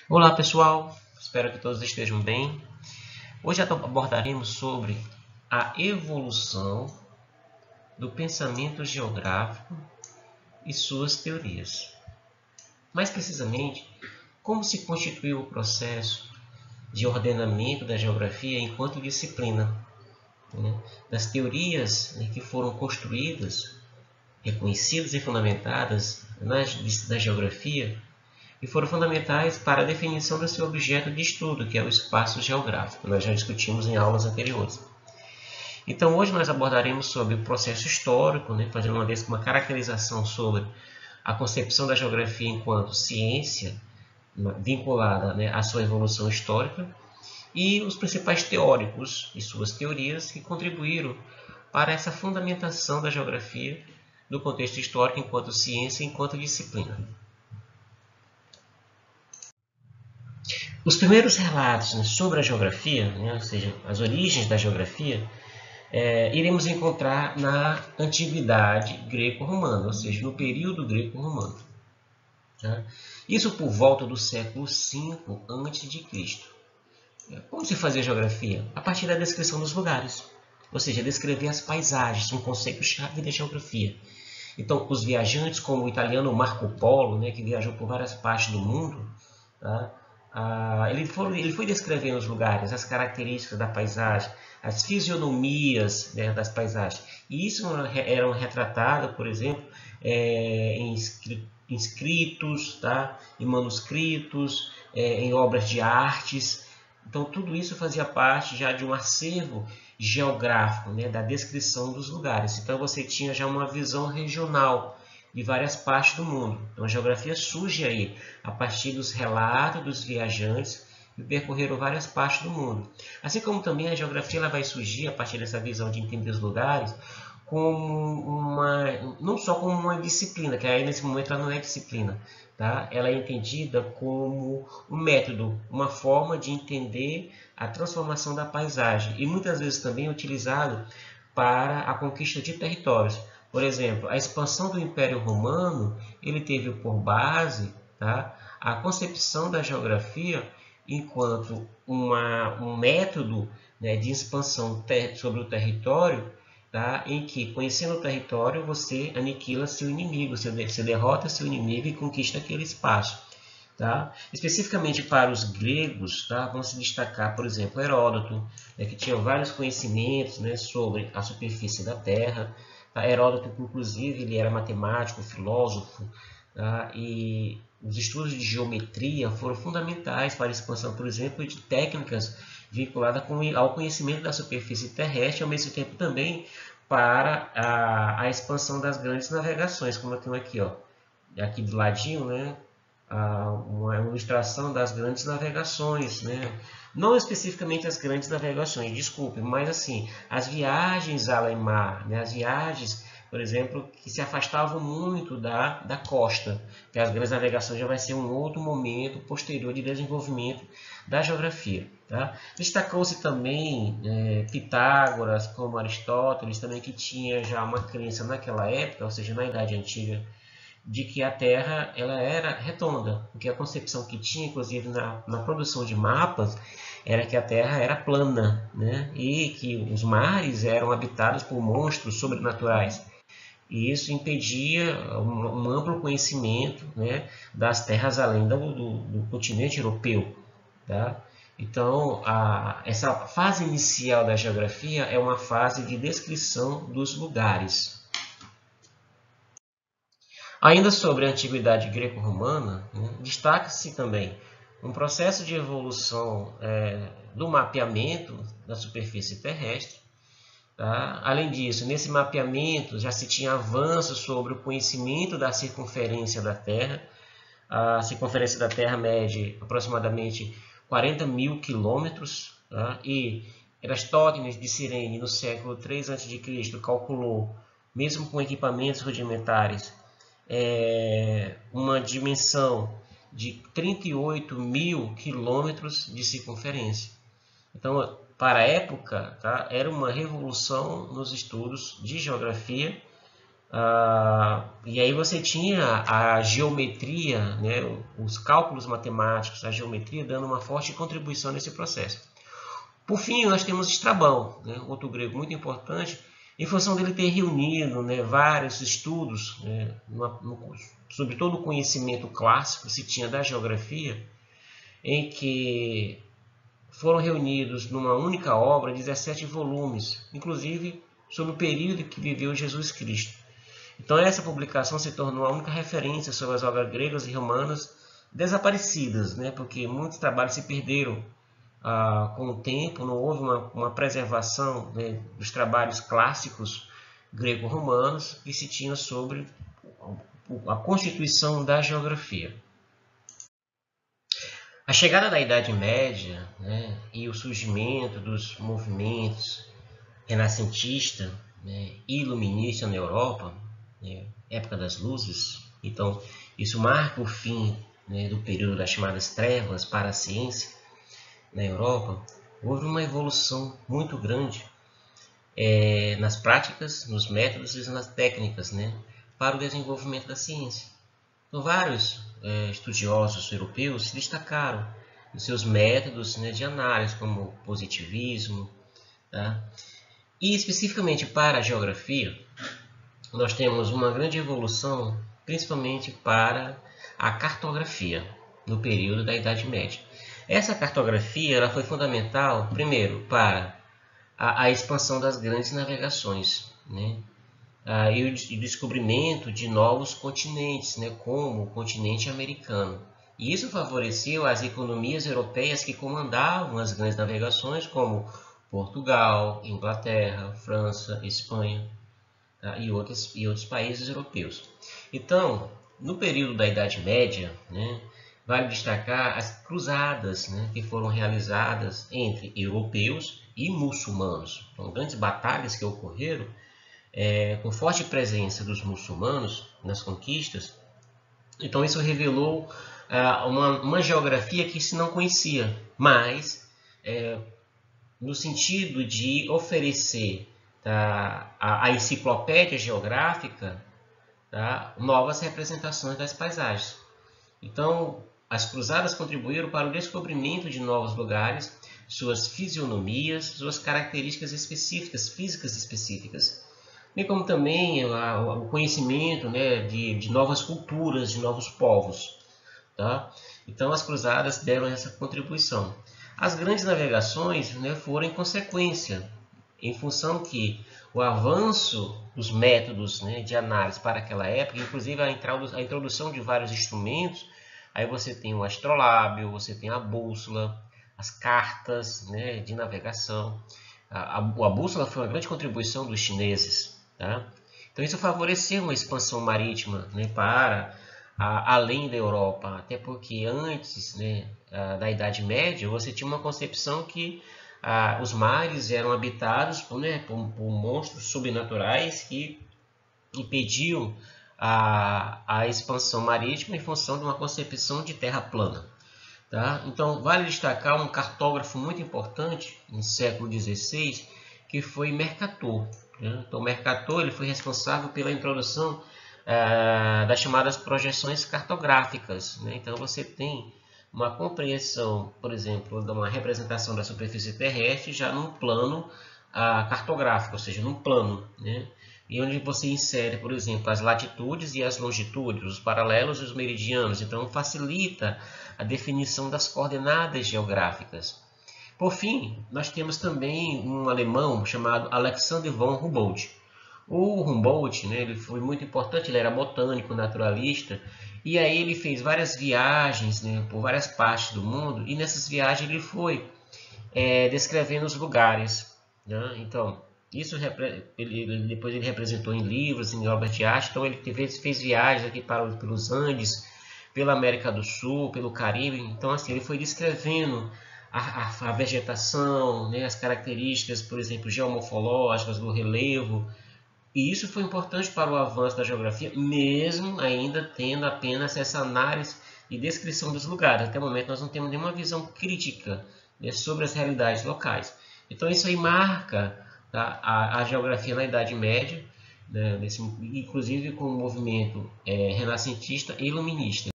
Olá pessoal, espero que todos estejam bem. Hoje abordaremos sobre a evolução do pensamento geográfico e suas teorias. Mais precisamente, como se constituiu o processo de ordenamento da geografia enquanto disciplina, né? Das teorias que foram construídas, reconhecidas e fundamentadas na geografia e foram fundamentais para a definição do seu objeto de estudo, que é o espaço geográfico. Nós já discutimos em aulas anteriores. Então, hoje nós abordaremos sobre o processo histórico, fazendo uma caracterização sobre a concepção da geografia enquanto ciência vinculada à sua evolução histórica e os principais teóricos e suas teorias que contribuíram para essa fundamentação da geografia no contexto histórico enquanto ciência e enquanto disciplina. Os primeiros relatos sobre a geografia, ou seja, as origens da geografia, iremos encontrar na antiguidade greco-romana, ou seja, no período greco-romano. Tá? Isso por volta do século V a.C. Como se fazia geografia? A partir da descrição dos lugares, ou seja, descrever as paisagens, um conceito-chave da geografia. Então, os viajantes, como o italiano Marco Polo, que viajou por várias partes do mundo, tá? Ele foi descrevendo os lugares, as características da paisagem, as fisionomias das paisagens. E isso eram retratadas, por exemplo, em escritos, tá? Em manuscritos, em obras de artes. Então, tudo isso fazia parte já de um acervo geográfico, da descrição dos lugares. Então, você tinha já uma visão regional de várias partes do mundo. Então, a geografia surge aí a partir dos relatos dos viajantes que percorreram várias partes do mundo. Assim como também a geografia ela vai surgir a partir dessa visão de entender os lugares como não só como uma disciplina, que aí nesse momento ela não é disciplina, tá? Ela é entendida como um método, uma forma de entender a transformação da paisagem e muitas vezes também utilizado para a conquista de territórios. Por exemplo, a expansão do Império Romano, ele teve por base, tá, a concepção da geografia enquanto um método de expansão sobre o território, tá, em que, conhecendo o território, você aniquila seu inimigo, você derrota seu inimigo e conquista aquele espaço. Tá? Especificamente para os gregos, tá? Vamos se destacar, por exemplo, Heródoto, que tinha vários conhecimentos sobre a superfície da Terra. Tá? Heródoto, inclusive, ele era matemático, filósofo, tá? E os estudos de geometria foram fundamentais para a expansão, por exemplo, de técnicas vinculadas ao conhecimento da superfície terrestre, ao mesmo tempo também para a expansão das grandes navegações, como eu tenho aqui, ó, aqui do ladinho, uma ilustração das grandes navegações, Não especificamente as grandes navegações, desculpe, mas assim, as viagens além mar, as viagens, por exemplo, que se afastavam muito da costa, que as grandes navegações já vai ser um outro momento posterior de desenvolvimento da geografia. Tá? Destacou-se também Pitágoras, como Aristóteles, também que tinha já uma crença naquela época, ou seja, na Idade Antiga, de que a Terra ela era redonda, porque a concepção que tinha, inclusive na produção de mapas, era que a Terra era plana, e que os mares eram habitados por monstros sobrenaturais. E isso impedia um amplo conhecimento das terras além do continente europeu. Tá? Então, essa fase inicial da geografia é uma fase de descrição dos lugares. Ainda sobre a antiguidade greco-romana, destaca-se também um processo de evolução do mapeamento da superfície terrestre. Tá? Além disso, nesse mapeamento já se tinha avanços sobre o conhecimento da circunferência da Terra. A circunferência da Terra mede aproximadamente 40 mil quilômetros, tá? E Erastótenes de Cirene, no século III a.C., calculou, mesmo com equipamentos rudimentares, uma dimensão de 38 mil quilômetros de circunferência. Então, para a época, tá, era uma revolução nos estudos de geografia, E aí você tinha a geometria, né, os cálculos matemáticos, a geometria dando uma forte contribuição nesse processo. Por fim, nós temos Estrabão, né, outro grego muito importante, em função dele ter reunido, né, vários estudos, né, sobre todo o conhecimento clássico que se tinha da geografia, em que foram reunidos numa única obra 17 volumes, inclusive sobre o período que viveu Jesus Cristo. Então essa publicação se tornou a única referência sobre as obras gregas e romanas desaparecidas, né, porque muitos trabalhos se perderam com o tempo, não houve uma preservação, né, dos trabalhos clássicos greco-romanos que se tinha sobre a constituição da geografia. A chegada da Idade Média, né, e o surgimento dos movimentos renascentista, né, e iluminista na Europa, né, época das luzes, então isso marca o fim, né, do período das chamadas trevas para a ciência na Europa. Houve uma evolução muito grande nas práticas, nos métodos e nas técnicas, né, para o desenvolvimento da ciência. Então, vários estudiosos europeus se destacaram nos seus métodos, né, de análise, como o positivismo. Tá? E especificamente para a geografia, nós temos uma grande evolução, principalmente para a cartografia, no período da Idade Média. Essa cartografia ela foi fundamental, primeiro, para a expansão das grandes navegações, né? E o descobrimento de novos continentes, né? Como o continente americano. E isso favoreceu as economias europeias que comandavam as grandes navegações, como Portugal, Inglaterra, França, Espanha, tá? e outros países europeus. Então, no período da Idade Média, né, vale destacar as cruzadas, né, que foram realizadas entre europeus e muçulmanos. Então, grandes batalhas que ocorreram com forte presença dos muçulmanos nas conquistas. Então, isso revelou uma geografia que se não conhecia, mas no sentido de oferecer, tá, a enciclopédia geográfica, tá, novas representações das paisagens. Então, as cruzadas contribuíram para o descobrimento de novos lugares, suas fisionomias, suas características específicas, físicas específicas, bem como também o conhecimento, né, de novas culturas, de novos povos. Tá? Então, as cruzadas deram essa contribuição. As grandes navegações, né, foram em consequência, em função que o avanço dos métodos, né, de análise para aquela época, inclusive a introdução de vários instrumentos, aí você tem o astrolábio, você tem a bússola, as cartas, né, de navegação. A bússola foi uma grande contribuição dos chineses. Tá? Então isso favoreceu uma expansão marítima, né, para além da Europa, até porque antes, né, da Idade Média você tinha uma concepção que os mares eram habitados por monstros sobrenaturais que impediam a expansão marítima em função de uma concepção de terra plana. Tá? Então vale destacar um cartógrafo muito importante no século XVI, que foi Mercator. Né? Então Mercator ele foi responsável pela introdução das chamadas projeções cartográficas. Né? Então você tem uma compreensão, por exemplo, de uma representação da superfície terrestre já num plano cartográfico, ou seja, num plano, né? E onde você insere, por exemplo, as latitudes e as longitudes, os paralelos e os meridianos. Então facilita a definição das coordenadas geográficas. Por fim, nós temos também um alemão chamado Alexander von Humboldt. O Humboldt, né, ele foi muito importante, ele era botânico, naturalista, e aí ele fez várias viagens, né, por várias partes do mundo, e nessas viagens ele foi descrevendo os lugares. Né? Então, isso depois ele representou em livros, em obras de arte. Então ele fez viagens aqui pelos Andes, pela América do Sul, pelo Caribe. Então assim, ele foi descrevendo a vegetação, né, as características, por exemplo, geomorfológicas do relevo. E isso foi importante para o avanço da geografia, mesmo ainda tendo apenas essa análise e descrição dos lugares. Até o momento nós não temos nenhuma visão crítica, né, sobre as realidades locais. Então isso aí marca, tá, a geografia na Idade Média, né, inclusive com o movimento renascentista e iluminista.